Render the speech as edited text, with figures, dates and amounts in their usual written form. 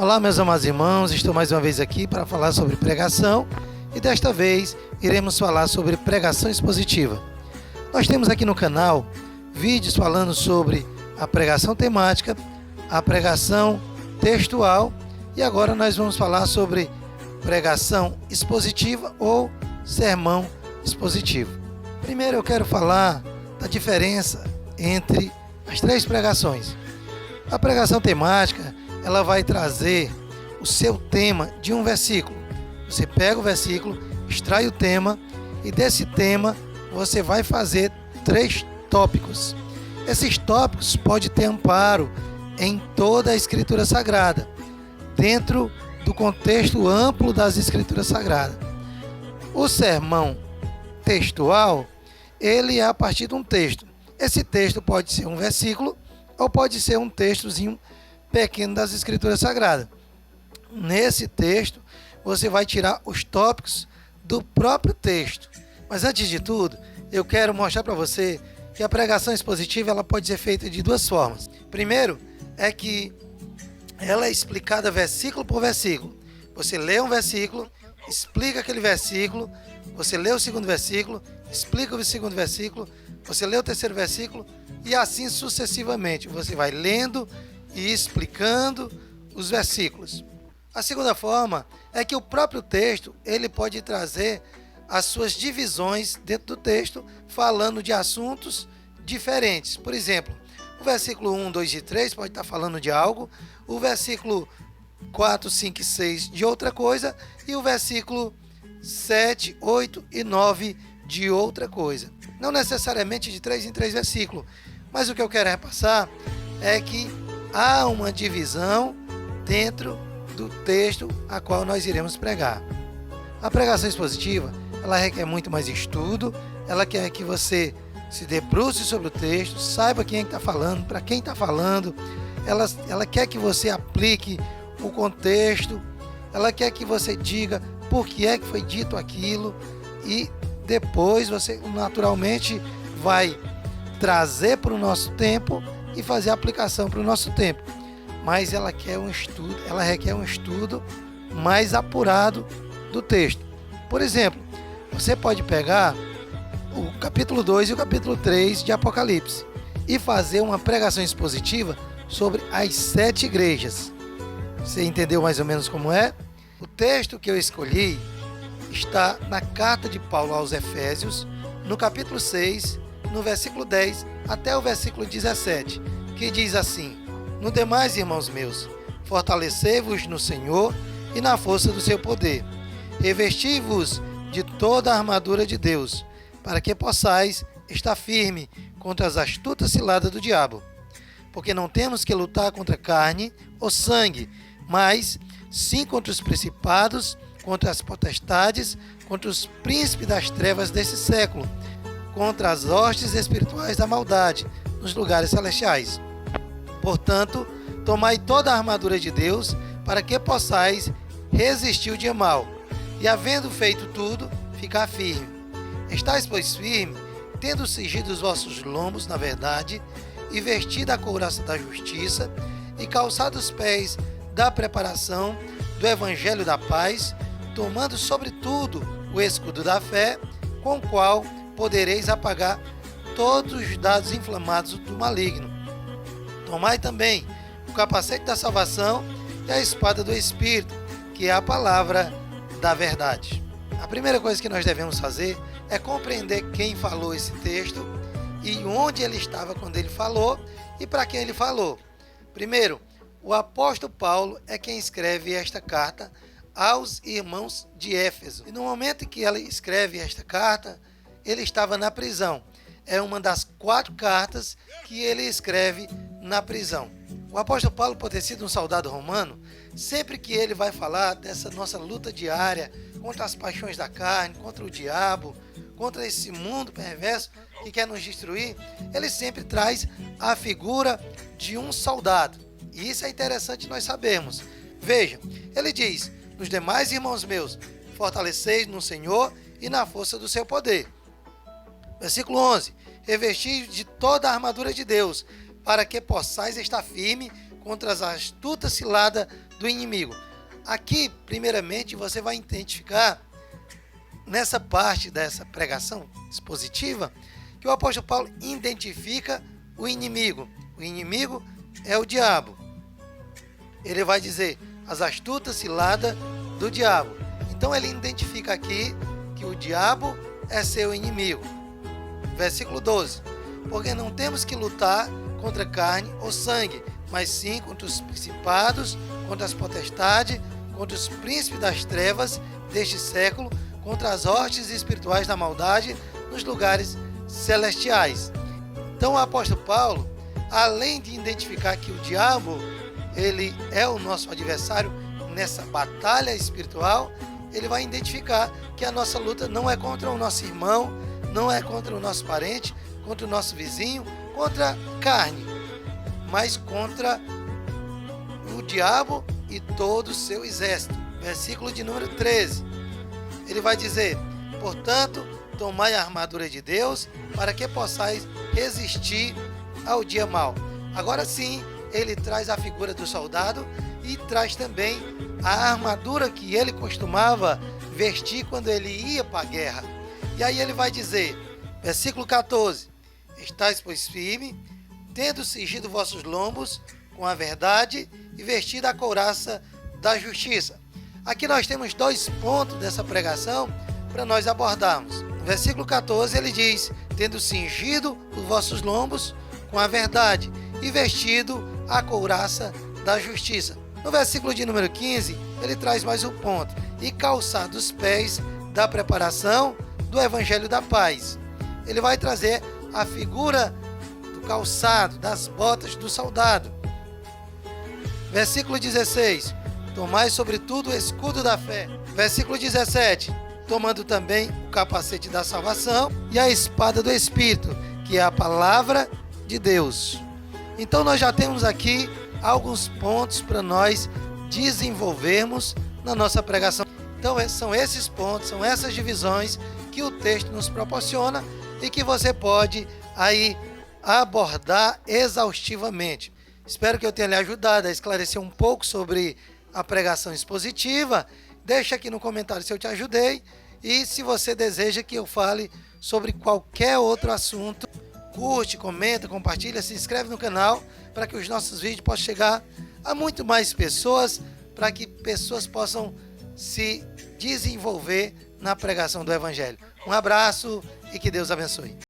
Olá, meus amados irmãos, estou mais uma vez aqui para falar sobre pregação e desta vez iremos falar sobre pregação expositiva. Nós temos aqui no canal vídeos falando sobre a pregação temática, a pregação textual e agora nós vamos falar sobre pregação expositiva ou sermão expositivo. Primeiro eu quero falar da diferença entre as três pregações. A pregação temática, ela vai trazer o seu tema de um versículo. Você pega o versículo, extrai o tema e desse tema você vai fazer 3 tópicos. Esses tópicos podem ter amparo em toda a Escritura Sagrada, dentro do contexto amplo das Escrituras Sagradas. O sermão textual, ele é a partir de um texto. Esse texto pode ser um versículo ou pode ser um textozinho pequeno das Escrituras Sagradas. Nesse texto, você vai tirar os tópicos do próprio texto. Mas antes de tudo, eu quero mostrar para você que a pregação expositiva ela pode ser feita de 2 formas. Primeiro, é que ela é explicada versículo por versículo. Você lê um versículo, explica aquele versículo, você lê o segundo versículo, explica o segundo versículo, você lê o terceiro versículo e assim sucessivamente. Você vai lendo e explicando os versículos. A segunda forma é que o próprio texto ele pode trazer as suas divisões dentro do texto, falando de assuntos diferentes. Por exemplo, o versículo 1, 2 e 3 pode estar falando de algo, o versículo 4, 5 e 6 de outra coisa e o versículo 7, 8 e 9 de outra coisa. Não necessariamente de 3 em 3 versículos, mas o que eu quero repassar é que há uma divisão dentro do texto a qual nós iremos pregar. A pregação expositiva, ela requer muito mais estudo, ela quer que você se debruce sobre o texto, saiba quem é que está falando, para quem está falando, ela quer que você aplique o contexto, ela quer que você diga por que é que foi dito aquilo e depois você naturalmente vai trazer para o nosso tempo e fazer a aplicação para o nosso tempo. Mas ela requer um estudo mais apurado do texto. Por exemplo, você pode pegar o capítulo 2 e o capítulo 3 de Apocalipse e fazer uma pregação expositiva sobre as 7 igrejas. Você entendeu mais ou menos como é? O texto que eu escolhi está na carta de Paulo aos Efésios, no capítulo 6, no versículo 10 até o versículo 17, que diz assim: No demais, irmãos meus, fortalecei-vos no Senhor e na força do seu poder. Revesti-vos de toda a armadura de Deus, para que possais estar firme contra as astutas ciladas do diabo. Porque não temos que lutar contra carne ou sangue, mas sim contra os principados, contra as potestades, contra os príncipes das trevas desse século, contra as hostes espirituais da maldade nos lugares celestiais. Portanto, tomai toda a armadura de Deus, para que possais resistir o dia mau, e havendo feito tudo, ficar firme. Estais, pois, firme, tendo cingido os vossos lombos na verdade, e vestido a couraça da justiça, e calçado os pés da preparação do evangelho da paz, tomando sobretudo o escudo da fé, com o qual podereis apagar todos os dados inflamados do maligno. Tomai também o capacete da salvação e a espada do Espírito, que é a palavra da verdade. A primeira coisa que nós devemos fazer é compreender quem falou esse texto e onde ele estava quando ele falou e para quem ele falou. Primeiro, o apóstolo Paulo é quem escreve esta carta aos irmãos de Éfeso. E no momento em que ele escreve esta carta, ele estava na prisão. É uma das 4 cartas que ele escreve na prisão. O apóstolo Paulo, por ter sido um soldado romano, sempre que ele vai falar dessa nossa luta diária contra as paixões da carne, contra o diabo, contra esse mundo perverso que quer nos destruir, ele sempre traz a figura de um soldado. E isso é interessante nós sabermos. Veja, ele diz: Nos demais, irmãos meus, fortaleceis no Senhor e na força do seu poder. Versículo 11. Revesti de toda a armadura de Deus, para que possais estar firme contra as astutas ciladas do inimigo. Aqui, primeiramente, você vai identificar nessa parte dessa pregação expositiva que o apóstolo Paulo identifica o inimigo. O inimigo é o diabo. Ele vai dizer as astutas ciladas do diabo. Então ele identifica aqui que o diabo é seu inimigo. Versículo 12. Porque não temos que lutar contra carne ou sangue, mas sim contra os principados, contra as potestades, contra os príncipes das trevas deste século, contra as hostes espirituais da maldade nos lugares celestiais. Então o apóstolo Paulo, além de identificar que o diabo ele é o nosso adversário nessa batalha espiritual, ele vai identificar que a nossa luta não é contra o nosso irmão, não é contra o nosso parente, contra o nosso vizinho, contra carne, mas contra o diabo e todo o seu exército. Versículo de número 13. Ele vai dizer: portanto, tomai a armadura de Deus, para que possais resistir ao dia mau. Agora sim, ele traz a figura do soldado e traz também a armadura que ele costumava vestir quando ele ia para a guerra. E aí ele vai dizer, versículo 14: estais, pois, firme, tendo cingido vossos lombos com a verdade e vestido a couraça da justiça. Aqui nós temos dois pontos dessa pregação para nós abordarmos. No versículo 14 ele diz: tendo cingido os vossos lombos com a verdade e vestido a couraça da justiça. No versículo de número 15 ele traz mais um ponto: e calçado os pés da preparação do evangelho da paz. Ele vai trazer a figura do calçado, das botas do soldado. Versículo 16: tomai sobretudo o escudo da fé. Versículo 17: tomando também o capacete da salvação e a espada do Espírito, que é a palavra de Deus. Então nós já temos aqui alguns pontos para nós desenvolvermos na nossa pregação. Então são esses pontos, são essas divisões que o texto nos proporciona e que você pode aí abordar exaustivamente. Espero que eu tenha lhe ajudado a esclarecer um pouco sobre a pregação expositiva. Deixa aqui no comentário se eu te ajudei e se você deseja que eu fale sobre qualquer outro assunto, curte, comenta, compartilha, se inscreve no canal para que os nossos vídeos possam chegar a muito mais pessoas, para que pessoas possam se desenvolver na pregação do Evangelho. Um abraço e que Deus abençoe.